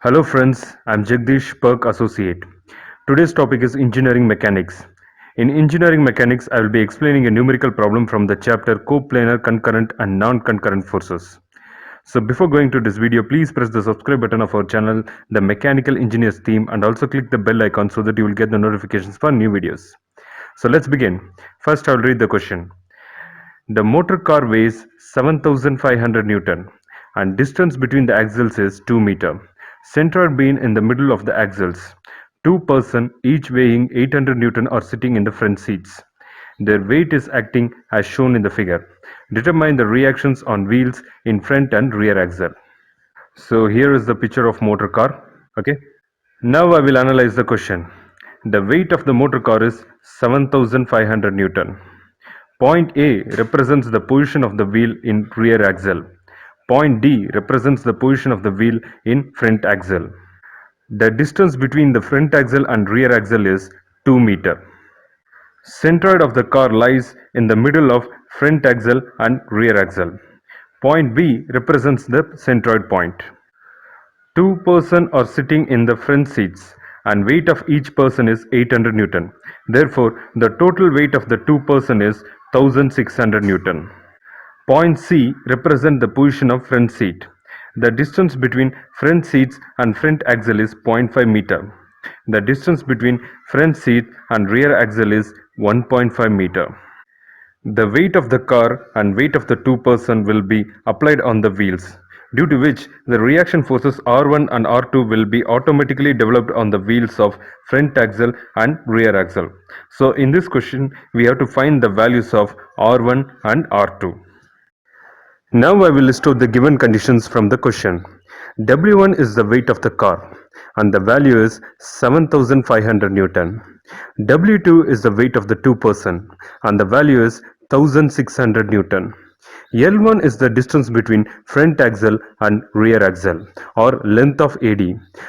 Hello friends, I'm Jagdish Perk Associate. Today's topic is engineering mechanics. In engineering mechanics, I will be explaining a numerical problem from the chapter coplanar, concurrent and non-concurrent forces. So before going to this video, please press the subscribe button of our channel, the Mechanical Engineers theme, and also click the bell icon so that you will get the notifications for new videos. So let's begin. First, I will read the question. The motor car weighs 7,500 Newton and distance between the axles is 2 meter. Centroid being in the middle of the axles. Two persons, each weighing 800 Newton, are sitting in the front seats. Their weight is acting as shown in the figure. Determine the reactions on wheels in front and rear axle. So here is the picture of motor car. Okay. Now I will analyze the question. The weight of the motor car is 7,500 Newton. Point A represents the position of the wheel in rear axle. Point D represents the position of the wheel in front axle. The distance between the front axle and rear axle is 2 meter. Centroid of the car lies in the middle of front axle and rear axle. Point B represents the centroid point. Two persons are sitting in the front seats and weight of each person is 800 Newton. Therefore, the total weight of the two persons is 1600 Newton. Point C represents the position of front seat. The distance between front seats and front axle is 0.5 meter. The distance between front seat and rear axle is 1.5 meter. The weight of the car and weight of the two persons will be applied on the wheels, due to which the reaction forces R1 and R2 will be automatically developed on the wheels of front axle and rear axle. So in this question, we have to find the values of R1 and R2. Now I will list out the given conditions from the question. W1 is the weight of the car and the value is 7500 Newton. W2 is the weight of the two person and the value is 1600 Newton. L1 is the distance between front axle and rear axle or length of AD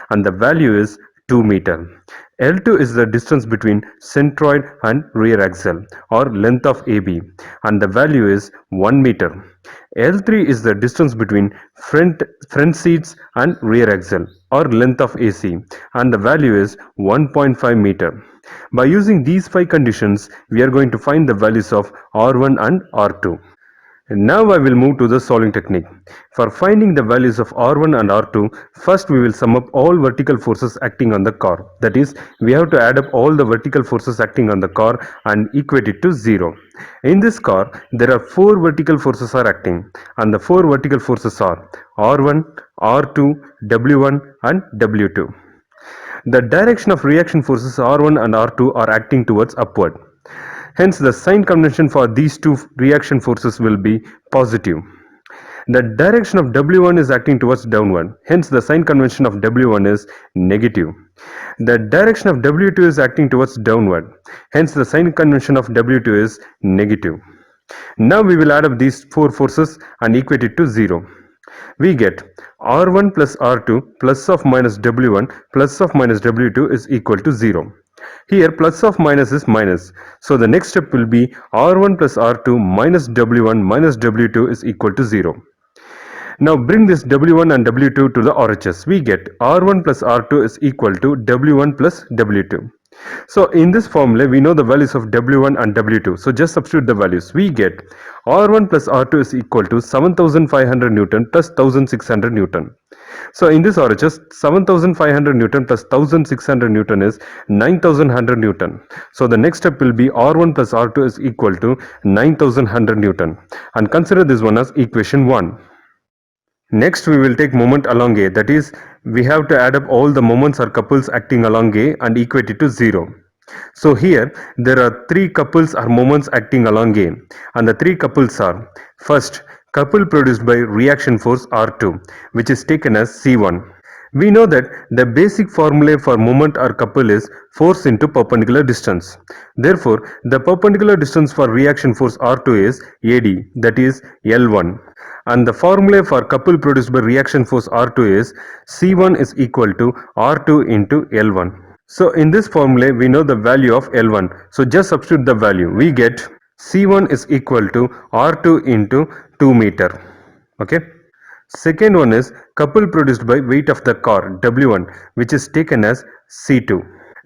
and the value is 2 meter. L2 is the distance between centroid and rear axle or length of AB and the value is 1 meter. L3 is the distance between front seats and rear axle or length of AC and the value is 1.5 meter. By using these 5 conditions, we are going to find the values of R1 and R2. Now I will move to the solving technique. For finding the values of R1 and R2, first we will sum up all vertical forces acting on the car. That is, we have to add up all the vertical forces acting on the car and equate it to 0. In this car, there are 4 vertical forces are acting and the 4 vertical forces are R1, R2, W1 and W2. The direction of reaction forces R1 and R2 are acting towards upward. Hence, the sign convention for these two reaction forces will be positive. The direction of W1 is acting towards downward. Hence, the sign convention of W1 is negative. The direction of W2 is acting towards downward. Hence, the sign convention of W2 is negative. Now, we will add up these 4 forces and equate it to 0. We get R1 plus R2 plus of minus W1 plus of minus W2 is equal to 0. Here plus of minus is minus. So the next step will be R1 plus R2 minus W1 minus W2 is equal to 0. Now bring this W1 and W2 to the RHS. We get R1 plus R2 is equal to W1 plus W2. So in this formula, we know the values of W1 and W2. So just substitute the values. We get R1 plus R2 is equal to 7500 Newton plus 1600 Newton. So in this RHS, 7500 Newton plus 1600 Newton is 9100 Newton. So the next step will be R1 plus R2 is equal to 9100 Newton. And consider this one as equation 1. Next we will take moment along A, that is, we have to add up all the moments or couples acting along A and equate it to 0. So here there are 3 couples or moments acting along A and the 3 couples are: first, couple produced by reaction force R2, which is taken as C1. We know that the basic formula for moment or couple is force into perpendicular distance. Therefore, the perpendicular distance for reaction force R2 is AD, that is L1. And the formula for couple produced by reaction force R2 is C1 is equal to R2 into L1. So in this formula, we know the value of L1. So just substitute the value. We get C1 is equal to R2 into 2 meter. Okay. Second one is couple produced by weight of the car W1, which is taken as C2.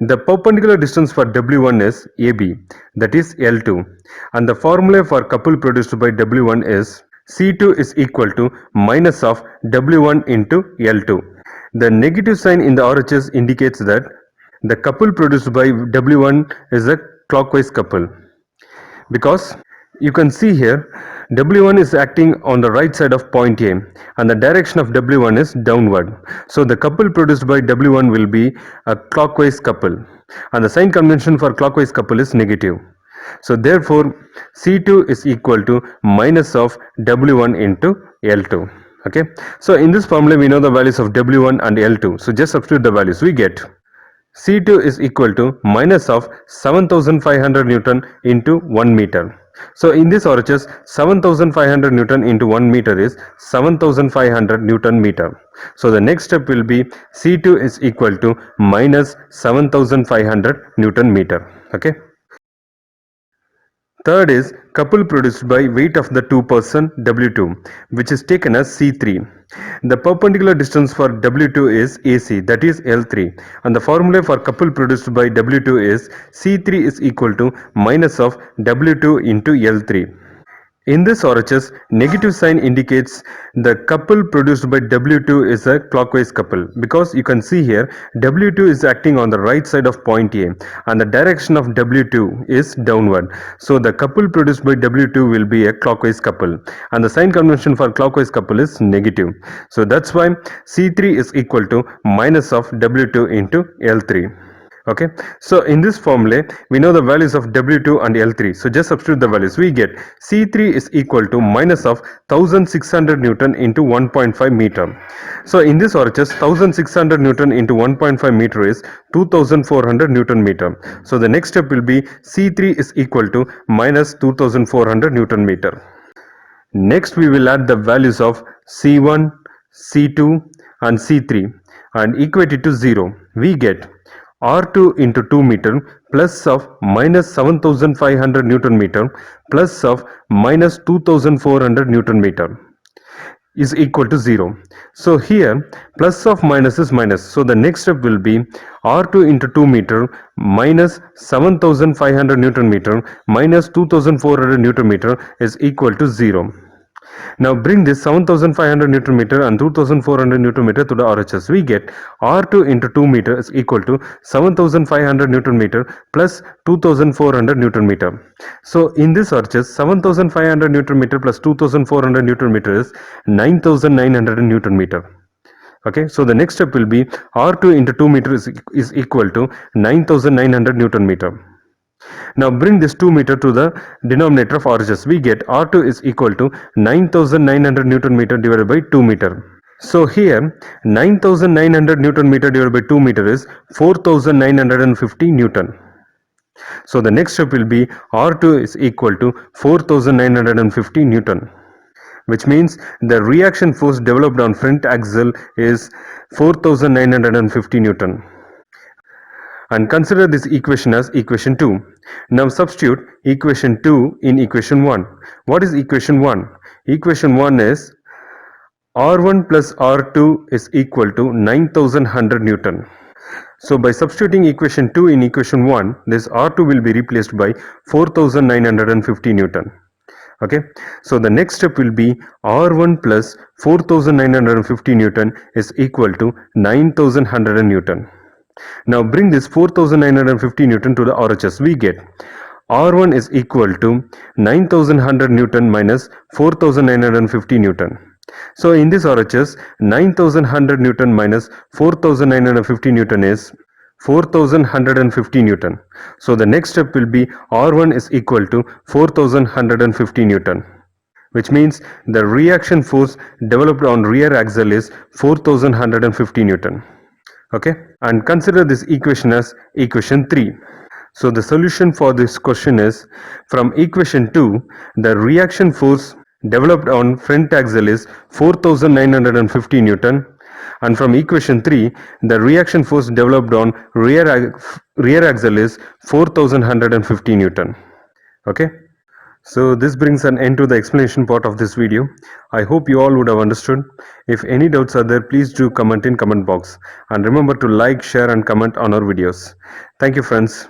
The perpendicular distance for W1 is AB, that is L2, and the formula for couple produced by W1 is C2 is equal to minus of W1 into L2. The negative sign in the RHS indicates that the couple produced by W1 is a clockwise couple, because you can see here W1 is acting on the right side of point A and the direction of W1 is downward. So the couple produced by W1 will be a clockwise couple, and the sign convention for clockwise couple is negative. So therefore C2 is equal to minus of W1 into L2. Okay, so in this formula we know the values of W1 and L2. So just substitute the values. We get C2 is equal to minus of 7500 Newton into 1 meter. So in this RHS, 7500 Newton into 1 meter is 7500 Newton meter. So the next step will be C2 is equal to minus 7500 Newton meter. Okay. Third is couple produced by weight of the two-person W2, which is taken as C3. The perpendicular distance for W2 is AC, that is L3, and the formula for couple produced by W2 is C3 is equal to minus of W2 into L3. In this RHS, negative sign indicates the couple produced by W2 is a clockwise couple, because you can see here W2 is acting on the right side of point A and the direction of W2 is downward. So the couple produced by W2 will be a clockwise couple, and the sign convention for clockwise couple is negative. So that's why C3 is equal to minus of W2 into L3. Okay, so in this formula we know the values of W2 and L3. So just substitute the values. We get C3 is equal to minus of 1600 Newton into 1.5 meter. So in this RHS, 1600 Newton into 1.5 meter is 2400 Newton meter. So the next step will be C3 is equal to minus 2400 Newton meter. Next we will add the values of C1, C2 and C3 and equate it to 0. We get R2 into 2 meter plus of minus 7500 Newton meter plus of minus 2400 Newton meter is equal to 0. So here plus of minus is minus. So the next step will be R2 into 2 meter minus 7500 Newton meter minus 2400 Newton meter is equal to 0. Now bring this 7500 Newton meter and 2400 Newton meter to the RHS. We get R2 into 2 meter is equal to 7500 Newton meter plus 2400 Newton meter. So in this RHS, 7500 Newton meter plus 2400 Newton meter is 9900 Newton meter. Okay, so the next step will be R2 into 2 meter is equal to 9900 Newton meter. Now bring this 2 meter to the denominator of RHS. We get R2 is equal to 9900 Newton meter divided by 2 meter. So here 9900 Newton meter divided by 2 meter is 4950 Newton. So the next step will be R2 is equal to 4950 Newton, which means the reaction force developed on front axle is 4950 Newton. And consider this equation as equation 2. Now substitute equation 2 in equation 1. What is equation 1? Equation 1 is R1 plus R2 is equal to 9100 Newton. So by substituting equation 2 in equation 1, this R2 will be replaced by 4950 Newton. Okay, so the next step will be R1 plus 4950 Newton is equal to 9100 Newton. Now bring this 4950 Newton to the RHS. We get R1 is equal to 9100 Newton minus 4950 Newton. So in this RHS, 9100 Newton minus 4950 Newton is 4150 Newton. So the next step will be R1 is equal to 4150 Newton, which means the reaction force developed on rear axle is 4150 Newton. Okay, and consider this equation as equation 3. So the solution for this question is, from equation 2, the reaction force developed on front axle is 4950 Newton, and from equation 3, the reaction force developed on rear axle is 4150 Newton. Okay, So this brings an end to the explanation part of this video. I hope you all would have understood. If any doubts are there, please do comment in comment box. And remember to like, share and comment on our videos. Thank you friends.